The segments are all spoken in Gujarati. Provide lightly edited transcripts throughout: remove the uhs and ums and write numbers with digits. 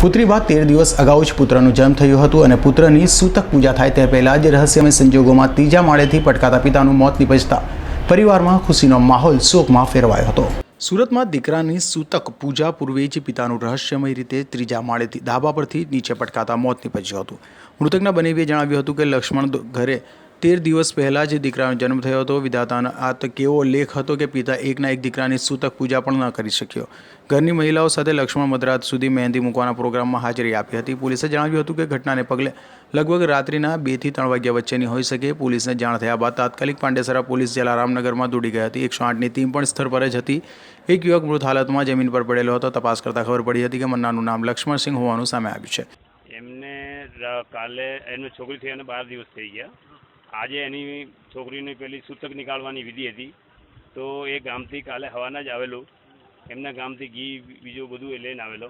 પુત્રી બાદ 13 દિવસ અગાઉ જ પુત્રનું જન્મ થયું હતું અને પુત્રની સૂતક પૂજા થાય તે પહેલાં જ રહસ્યમય સંજોગોમાં ત્રીજા માળેથી પટકાતા પિતાનું મોત નિપજતા પરિવારમાં ખુશીનો માહોલ શોકમાં ફેરવાયો હતો। સુરતમાં દીકરાની સૂતક પૂજા પૂર્વે જ પિતાનું રહસ્યમય રીતે ત્રીજા માળેથી ધાબા પરથી નીચે પટકાતા મોત નિપજ્યું હતું। મૃતકના બનેવીએ જણાવ્યું હતું કે લક્ષ્મણ ઘરે 13 દિવસ પહેલાં જ દીકરાનો જન્મ થયો હતો। વિધાતાનો આ તો કેવો લેખ હતો કે પિતા એકના એક દીકરાની સૂતક પૂજા પણ ન કરી શક્યો। ઘરની મહિલાઓ સાથે લક્ષ્મણ મધરાત સુધી મહેંદી મૂકવાના પ્રોગ્રામમાં હાજરી આપી હતી। પોલીસે જણાવ્યું હતું કે ઘટનાને પગલે લગભગ રાત્રિના 2 થી 3 વાગ્યા વચ્ચેની હોઈ શકે। પોલીસને જાણ થયા બાદ તાત્કાલિક પાંડેસરા પોલીસ જલારામનગરમાં દોડી ગઈ હતી। 108ની ટીમ પણ સ્થળ પર જ હતી। એક યુવક મૃત હાલતમાં જમીન પર પડેલો હતો। તપાસ કરતાં ખબર પડી હતી કે મન્નાનું નામ લક્ષ્મણસિંહ હોવાનું સામે આવ્યું છે। એમને કાલે એમને છોકરી થઈ અને 12 દિવસ થઈ ગયા। આજે એની છોકરીની પેલી સૂતક નીકાળવાની વિધિ હતી, તો એ ગામથી કાલે હવાના જ આવેલો। એમના ગામથી ઘી બીજું બધું એ લઈને આવેલો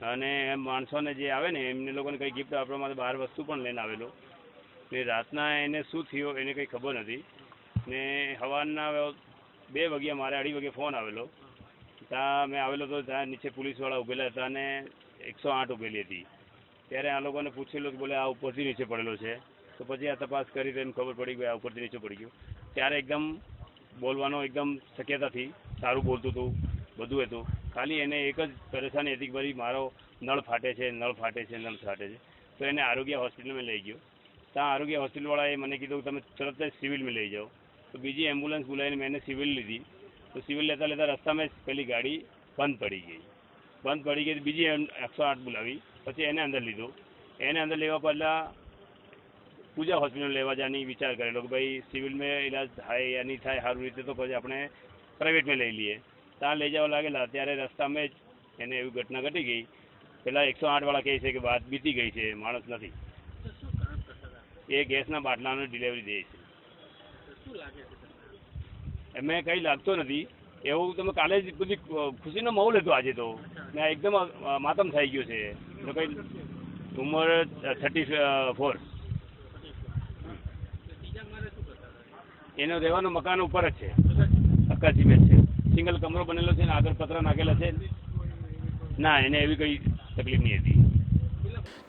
અને માણસોને જે આવે ને એમને લોકોને કંઈ ગિફ્ટ આપવા માટે બહાર વસ્તુ પણ લઈને આવેલો। ને રાતના એને શું થયો એને કંઈ ખબર નથી ને સવારના 2 વાગ્યા મારે 2:30 વાગે ફોન આવેલો। ત્યાં મેં આવેલો તો ત્યાં નીચે પોલીસવાળા ઊભેલા હતા અને 108 ઊભેલી હતી। ત્યારે આ લોકોને પૂછેલું કે બોલે આ ઉપરથી નીચે પડેલો છે। તો પછી આ તપાસ કરી તો એને ખબર પડી કે આ ઉપરથી નીચે પડી ગયો। ત્યારે એકદમ બોલવાનો એકદમ શક્યતા થઈ, સારું બોલતું હતું, બધું હતું। ખાલી એને એક જ પરેશાની હતી કે ભાઈ મારો નળ ફાટે છે, નળ ફાટે છે, નળ ફાટે છે। તો એને આરોગ્ય હોસ્પિટલમાં લઈ ગયો। ત્યાં આરોગ્ય હોસ્પિટલવાળાએ મને કીધું તમે તરત જ સિવિલમાં લઈ જાઓ। તો બીજી એમ્બ્યુલન્સ બોલાવીને મેં એને સિવિલ લીધી। તો સિવિલ લેતા લેતા રસ્તામાં જ પેલી ગાડી બંધ પડી ગઈ। બંધ પડી ગઈ તો બીજી 108 બોલાવી, પછી એને અંદર લીધો। એને અંદર લેવા પહેલાં પૂજા હોસ્પિટલ લેવા જવાની વિચાર કરેલો કે ભાઈ સિવિલમાં ઇલાજ થાય યા નહીં થાય સારું રીતે તો પછી આપણે પ્રાઇવેટમાં લઈ લઈએ। ત્યાં લઈ જવા લાગેલા ત્યારે રસ્તામાં જ એને એવી ઘટના ઘટી ગઈ। પેલા 108વાળા કહે છે કે વાત બીતી ગઈ છે, માણસ નથી। એ ગેસના બાટલાનો ડિલિવરી દે છે। એમને કંઈ લાગતો નથી એવું। તમે કાલે જ બધી ખુશીનો માહોલ હતો આજે તો ને એકદમ માતમ થઈ ગયો છે। તો કંઈ ઉંમર 34। એનો રહેવાનું મકાન ઉપર જ છે, અક્કાસી મેં છે, સિંગલ કમરો બનેલો છે ને આગળ પતરા નાખેલા છે। ના એને એવી કંઈ તકલીફ નહીં હતી।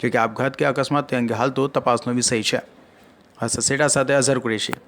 જોકે આપઘાત કે અકસ્માત તે અંગે હાલ તો તપાસનો વિષય છે। આ સસેડા સાથે અઝર કુરેશી।